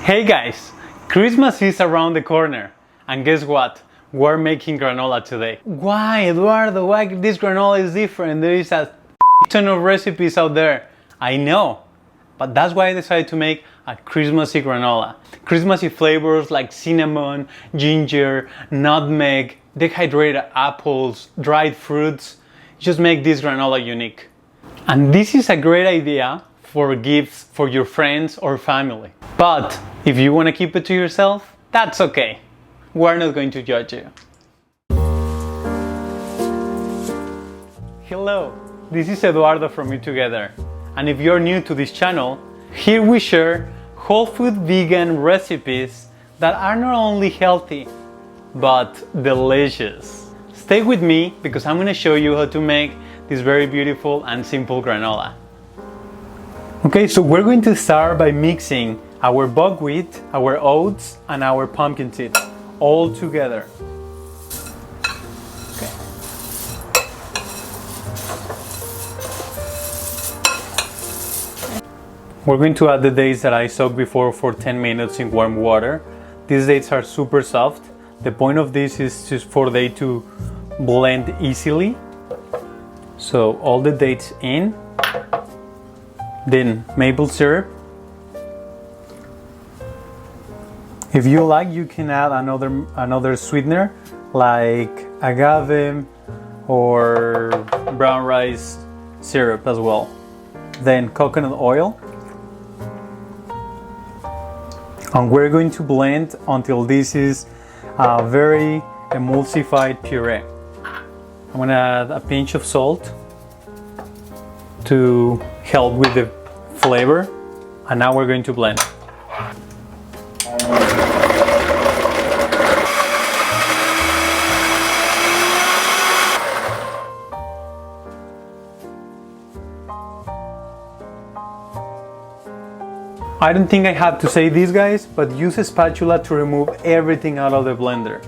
Hey guys, Christmas is around the corner, and guess what? We're making granola today. Why, Eduardo? Why this granola is different? There is a ton of recipes out there. I know, but that's why I decided to make a Christmassy granola. Christmassy flavors like cinnamon, ginger, nutmeg, dehydrated apples, dried fruits just make this granola unique. And this is a great idea for gifts for your friends or family. But if you want to keep it to yourself, that's okay. We're not going to judge you. Hello, this is Eduardo from EATogether. And if you're new to this channel, here we share whole food vegan recipes that are not only healthy, but delicious. Stay with me because I'm going to show you how to make this very beautiful and simple granola. Okay, so we're going to start by mixing our buckwheat, our oats, and our pumpkin seeds all together. Okay. We're going to add the dates that I soaked before for 10 minutes in warm water. These dates are super soft. The point of this is just for they to blend easily. So all the dates in. Then maple syrup. If you like, you can add another sweetener like agave or brown rice syrup as well. Then coconut oil. And we're going to blend until this is a very emulsified puree. I'm going to add a pinch of salt to help with the flavor. And now we're going to blend. I don't think I have to say this, guys, but use a spatula to remove everything out of the blender.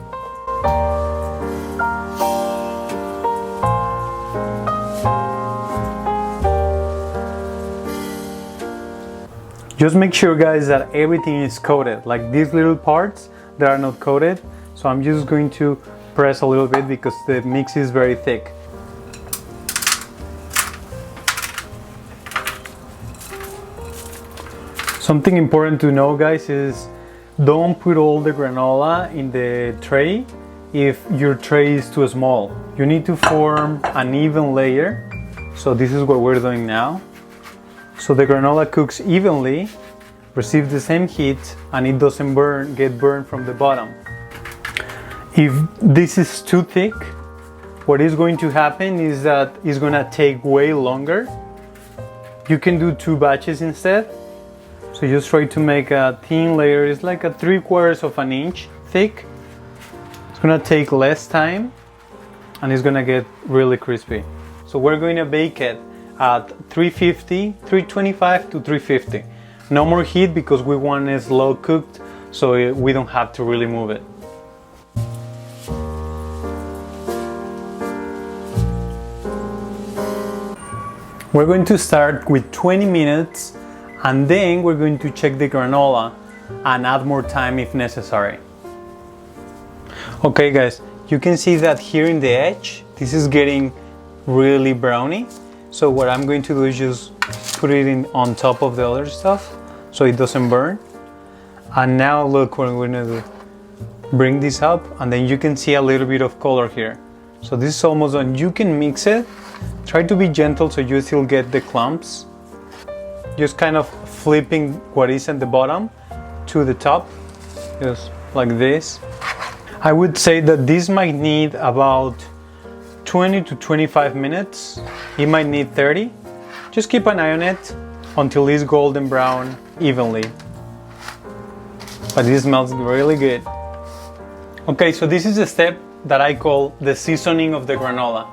Just make sure, guys, that everything is coated, like these little parts that are not coated. So I'm just going to press a little bit because the mix is very thick. Something important to know, guys, is don't put all the granola in the tray if your tray is too small. You need to form an even layer. So this is what we're doing now. So the granola cooks evenly, receives the same heat, and it doesn't get burned from the bottom. If this is too thick, what is going to happen is that it's going to take way longer. You can do 2 batches instead. So just try to make a thin layer. It's like a 3/4 of an inch thick. It's gonna take less time and it's gonna get really crispy. So we're going to bake it at 325 to 350. No more heat because we want it slow cooked, so we don't have to really move it. We're going to start with 20 minutes and then we're going to check the granola and add more time if necessary. Okay, guys, you can see that here in the edge, this is getting really browny. So what I'm going to do is just put it on top of the other stuff so it doesn't burn. And now look what we're gonna do. Bring this up and then you can see a little bit of color here. So this is almost done. You can mix it. Try to be gentle so you still get the clumps. Just kind of flipping what is at the bottom to the top, just like this. I would say that this might need about 20 to 25 minutes. It might need 30. Just keep an eye on it until it's golden brown evenly. But it smells really good. Okay, so this is the step that I call the seasoning of the granola.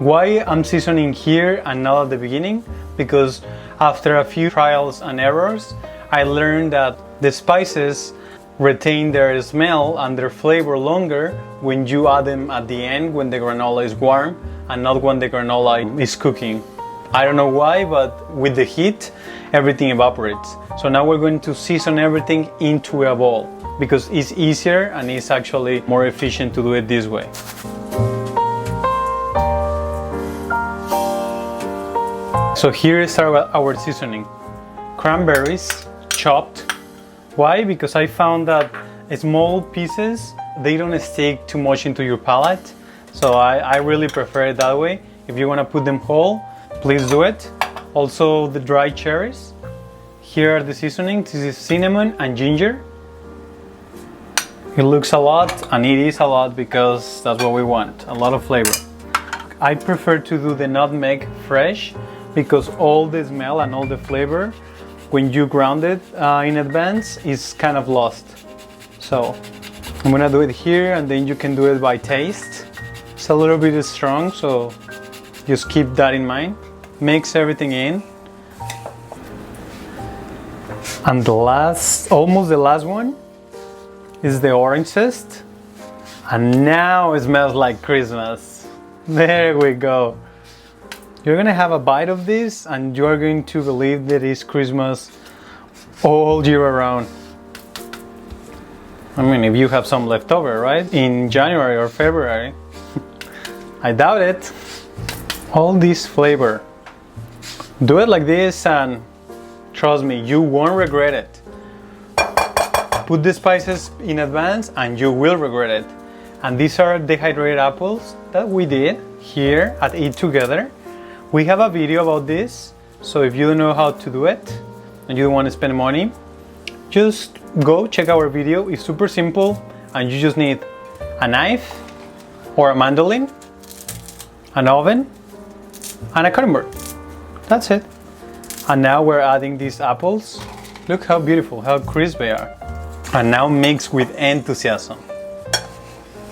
Why I'm seasoning here and not at the beginning? Because after a few trials and errors, I learned that the spices retain their smell and their flavor longer when you add them at the end when the granola is warm and not when the granola is cooking. I don't know why, but with the heat, everything evaporates. So now we're going to season everything into a bowl because it's easier and it's actually more efficient to do it this way. So here is our seasoning. Cranberries, chopped. Why? Because I found that small pieces, they don't stick too much into your palate. So I really prefer it that way. If you want to put them whole, please do it. Also the dried cherries. Here are the seasonings. This is cinnamon and ginger. It looks a lot, and it is a lot because that's what we want, a lot of flavor. I prefer to do the nutmeg fresh because all the smell and all the flavor, when you ground it in advance, is kind of lost. So I'm gonna do it here, and then you can do it by taste. It's a little bit strong, so just keep that in mind. Mix everything in. And almost the last one is the orange zest. And now it smells like Christmas. There we go. You're gonna have a bite of this and you're going to believe that it's Christmas all year around. I mean, if you have some left over, right? In January or February. I doubt it. All this flavor. Do it like this and trust me, you won't regret it. Put the spices in advance and you will regret it. And these are dehydrated apples that we did here at EATogether. We have a video about this, so if you don't know how to do it and you don't want to spend money, just go check our video. It's super simple and you just need a knife or a mandolin, an oven, and a cutting board. That's it. And now we're adding these apples. Look how beautiful, how crisp they are. And now mix with enthusiasm.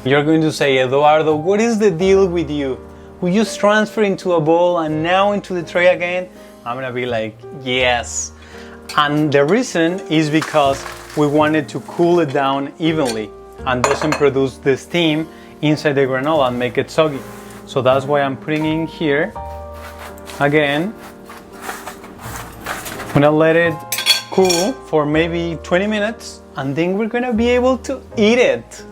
You're going to say, Eduardo, what is the deal with you? We just transfer into a bowl and now into the tray again? I'm gonna be like, yes. And the reason is because we wanted to cool it down evenly and doesn't produce the steam inside the granola and make it soggy. So that's why I'm putting in here. Again, I'm gonna let it cool for maybe 20 minutes and then we're gonna be able to eat it.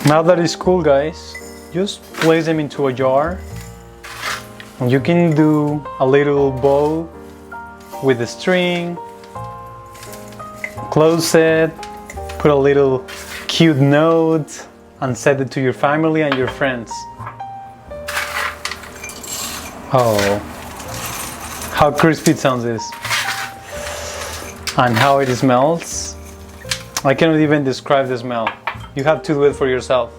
Now that it's cool, guys, just place them into a jar. You can do a little bow with a string, close it, put a little cute note, and send it to your family and your friends. Oh, how crispy it sounds is. And how it smells. I cannot even describe the smell. You have to do it for yourself.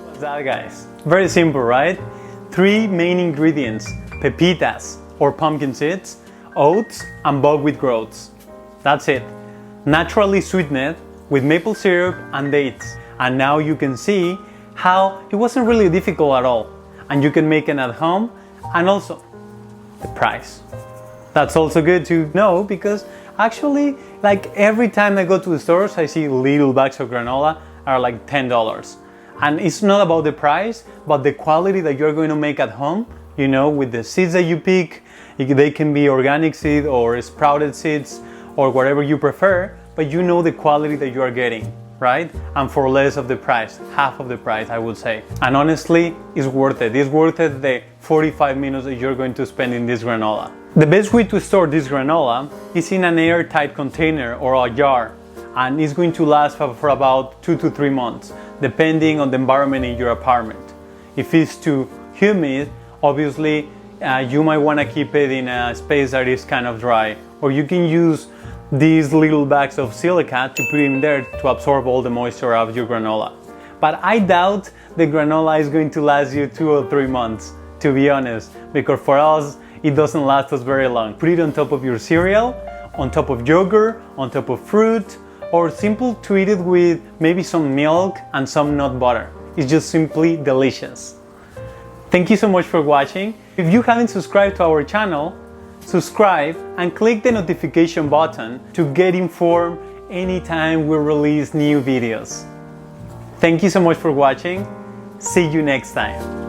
What's that, guys? Very simple, right? 3 main ingredients: pepitas or pumpkin seeds, oats, and buckwheat groats. That's it. Naturally sweetened with maple syrup and dates. And now you can see how it wasn't really difficult at all. And you can make it at home, and also the price. That's also good to know because actually, like every time I go to the stores, I see little bags of granola are like $10. And it's not about the price, but the quality that you're going to make at home, you know, with the seeds that you pick. They can be organic seed or sprouted seeds or whatever you prefer, but you know the quality that you are getting, right? And for less of the price, half of the price, I would say. And honestly, it's worth it. It's worth it the 45 minutes that you're going to spend in this granola. The best way to store this granola is in an airtight container or a jar, and it's going to last for about 2 to 3 months, depending on the environment in your apartment. If it's too humid, obviously you might want to keep it in a space that is kind of dry, or you can use these little bags of silica to put in there to absorb all the moisture out of your granola. But I doubt the granola is going to last you 2 or 3 months, to be honest, because for us, it doesn't last us very long. Put it on top of your cereal, on top of yogurt, on top of fruit, or simple to eat it with maybe some milk and some nut butter. It's just simply delicious. Thank you so much for watching. If you haven't subscribed to our channel, subscribe and click the notification button to get informed anytime we release new videos. Thank you so much for watching. See you next time.